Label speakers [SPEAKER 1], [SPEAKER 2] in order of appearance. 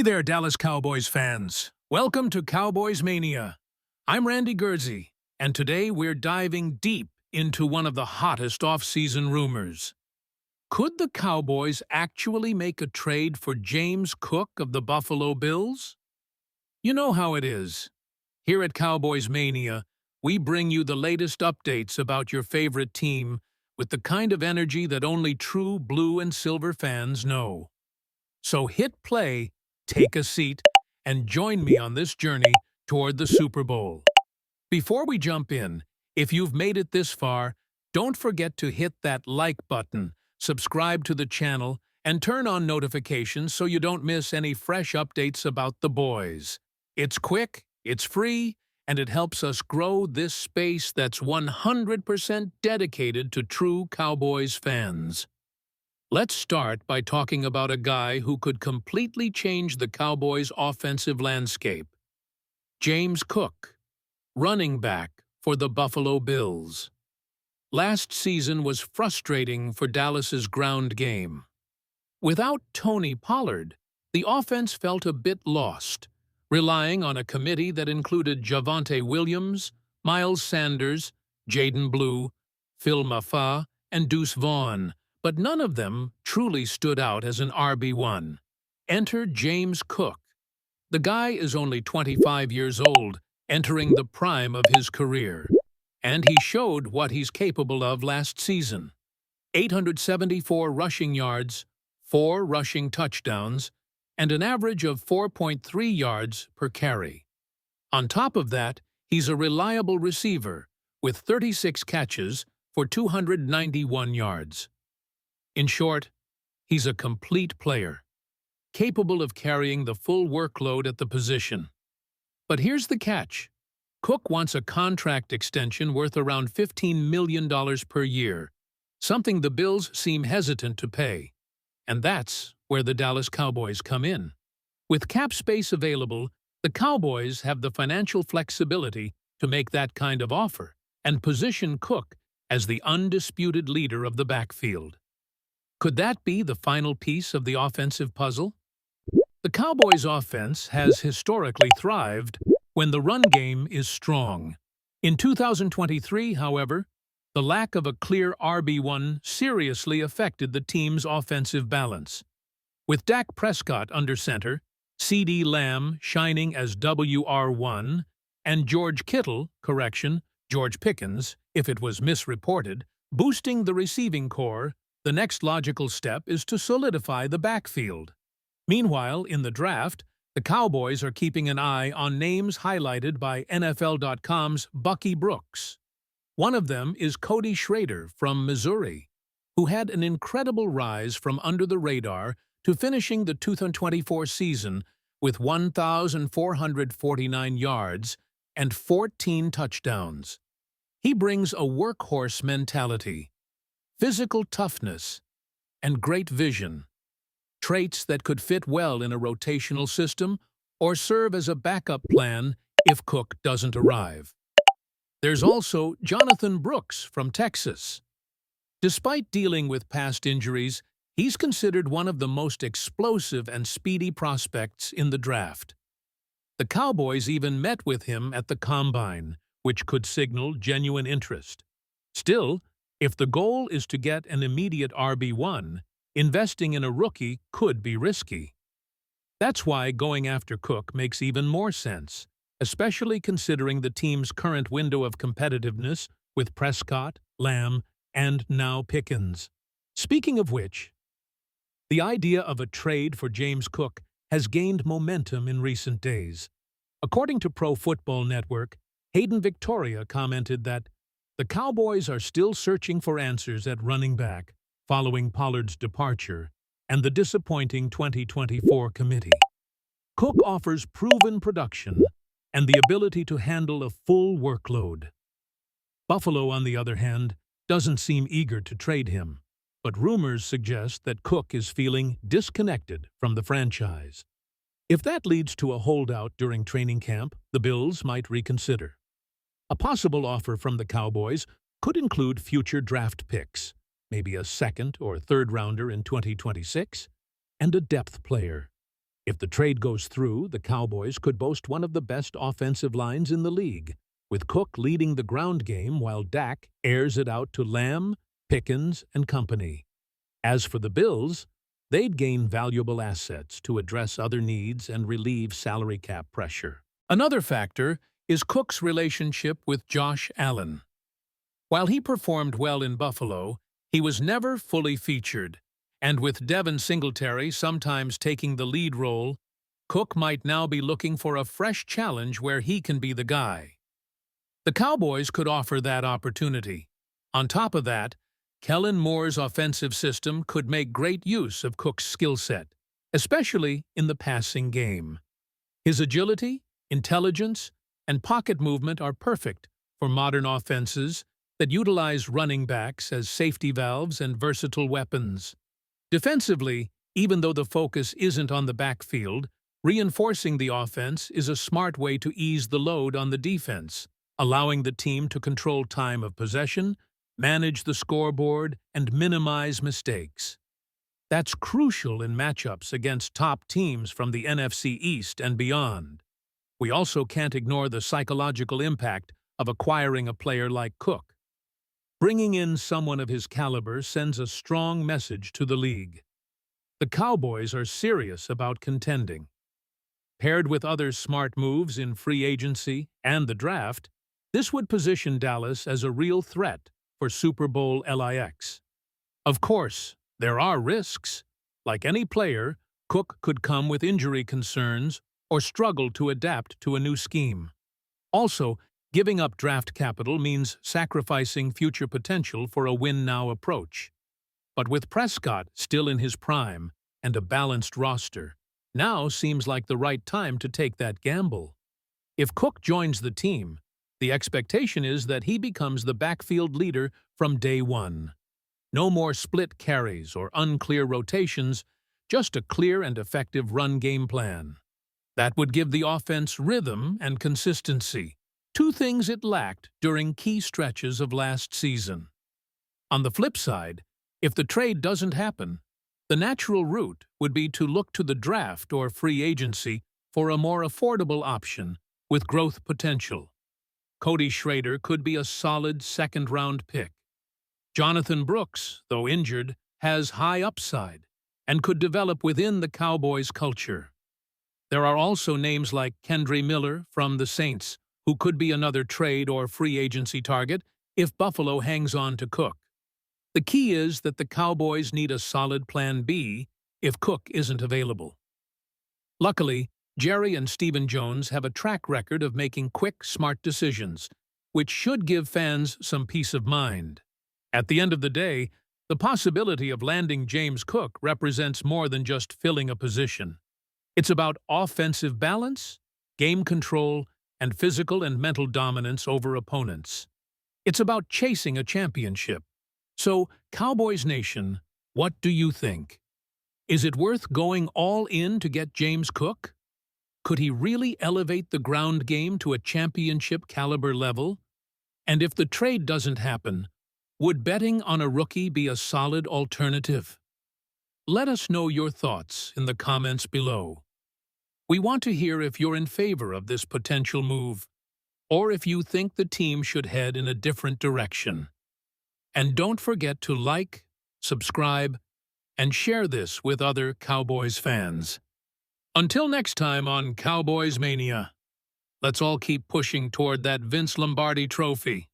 [SPEAKER 1] Hey there, Dallas Cowboys fans. Welcome to Cowboys Mania. I'm Randy Gurzy, and today we're diving deep into one of the hottest off-season rumors. Could the Cowboys actually make a trade for James Cook of the Buffalo Bills? You know how it is. Here at Cowboys Mania, we bring you the latest updates about your favorite team with the kind of energy that only true blue and silver fans know. So hit play, take a seat, and join me on this journey toward the Super Bowl. Before we jump in, if you've made it this far, don't forget to hit that like button, subscribe to the channel, and turn on notifications so you don't miss any fresh updates about the boys. It's quick, it's free, and it helps us grow this space that's 100% dedicated to true Cowboys fans. Let's start by talking about a guy who could completely change the Cowboys' offensive landscape. James Cook, running back for the Buffalo Bills. Last season was frustrating for Dallas's ground game. Without Tony Pollard, the offense felt a bit lost, relying on a committee that included Javonte Williams, Miles Sanders, Jaden Blue, Phil Mafah, and Deuce Vaughn, but none of them truly stood out as an RB1. Enter James Cook. The guy is only 25 years old, entering the prime of his career, and he showed what he's capable of last season. 874 rushing yards, 4 rushing touchdowns, and an average of 4.3 yards per carry. On top of that, he's a reliable receiver, with 36 catches for 291 yards. In short, he's a complete player, capable of carrying the full workload at the position. But here's the catch. Cook wants a contract extension worth around $15 million per year, something the Bills seem hesitant to pay. And that's where the Dallas Cowboys come in. With cap space available, the Cowboys have the financial flexibility to make that kind of offer and position Cook as the undisputed leader of the backfield. Could that be the final piece of the offensive puzzle? The Cowboys' offense has historically thrived when the run game is strong. In 2023, however, the lack of a clear RB1 seriously affected the team's offensive balance. With Dak Prescott under center, CeeDee Lamb shining as WR1, and George Pickens, if it was misreported, boosting the receiving core, the next logical step is to solidify the backfield. Meanwhile, in the draft, the Cowboys are keeping an eye on names highlighted by NFL.com's Bucky Brooks. One of them is Cody Schrader from Missouri, who had an incredible rise from under the radar to finishing the 2024 season with 1,449 yards and 14 touchdowns. He brings a workhorse mentality, physical toughness, and great vision, traits that could fit well in a rotational system or serve as a backup plan if Cook doesn't arrive. There's also Jonathan Brooks from Texas. Despite dealing with past injuries, he's considered one of the most explosive and speedy prospects in the draft. The Cowboys even met with him at the Combine, which could signal genuine interest. Still, if the goal is to get an immediate RB1, investing in a rookie could be risky. That's why going after Cook makes even more sense, especially considering the team's current window of competitiveness with Prescott, Lamb, and now Pickens. Speaking of which, the idea of a trade for James Cook has gained momentum in recent days. According to Pro Football Network, Hayden Victoria commented that the Cowboys are still searching for answers at running back following Pollard's departure and the disappointing 2024 committee. Cook offers proven production and the ability to handle a full workload. Buffalo, on the other hand, doesn't seem eager to trade him, but rumors suggest that Cook is feeling disconnected from the franchise. If that leads to a holdout during training camp, the Bills might reconsider. A possible offer from the Cowboys could include future draft picks, maybe a second or third rounder in 2026, and a depth player. If the trade goes through, the Cowboys could boast one of the best offensive lines in the league, with Cook leading the ground game while Dak airs it out to Lamb, Pickens, and company. As for the Bills, they'd gain valuable assets to address other needs and relieve salary cap pressure. Another factor is Cook's relationship with Josh Allen. While he performed well in Buffalo, he was never fully featured, and with Devin Singletary sometimes taking the lead role, Cook might now be looking for a fresh challenge where he can be the guy. The Cowboys could offer that opportunity. On top of that, Kellen Moore's offensive system could make great use of Cook's skill set, especially in the passing game. His agility, intelligence, and pocket movement are perfect for modern offenses that utilize running backs as safety valves and versatile weapons. Defensively, even though the focus isn't on the backfield, reinforcing the offense is a smart way to ease the load on the defense, allowing the team to control time of possession, manage the scoreboard, and minimize mistakes. That's crucial in matchups against top teams from the NFC East and beyond. We also can't ignore the psychological impact of acquiring a player like Cook. Bringing in someone of his caliber sends a strong message to the league. The Cowboys are serious about contending. Paired with other smart moves in free agency and the draft, this would position Dallas as a real threat for Super Bowl LIX. Of course, there are risks. Like any player, Cook could come with injury concerns or struggle to adapt to a new scheme. Also, giving up draft capital means sacrificing future potential for a win-now approach. But with Prescott still in his prime and a balanced roster, now seems like the right time to take that gamble. If Cook joins the team, the expectation is that he becomes the backfield leader from day one. No more split carries or unclear rotations, just a clear and effective run game plan. That would give the offense rhythm and consistency, two things it lacked during key stretches of last season. On the flip side, if the trade doesn't happen, the natural route would be to look to the draft or free agency for a more affordable option with growth potential. Cody Schrader could be a solid second-round pick. Jonathan Brooks, though injured, has high upside and could develop within the Cowboys' culture. There are also names like Kendre Miller from the Saints, who could be another trade or free agency target if Buffalo hangs on to Cook. The key is that the Cowboys need a solid plan B if Cook isn't available. Luckily, Jerry and Stephen Jones have a track record of making quick, smart decisions, which should give fans some peace of mind. At the end of the day, the possibility of landing James Cook represents more than just filling a position. It's about offensive balance, game control, and physical and mental dominance over opponents. It's about chasing a championship. So, Cowboys Nation, what do you think? Is it worth going all in to get James Cook? Could he really elevate the ground game to a championship-caliber level? And if the trade doesn't happen, would betting on a rookie be a solid alternative? Let us know your thoughts in the comments below. We want to hear if you're in favor of this potential move, or if you think the team should head in a different direction. And don't forget to like, subscribe, and share this with other Cowboys fans. Until next time on Cowboys Mania, let's all keep pushing toward that Vince Lombardi trophy.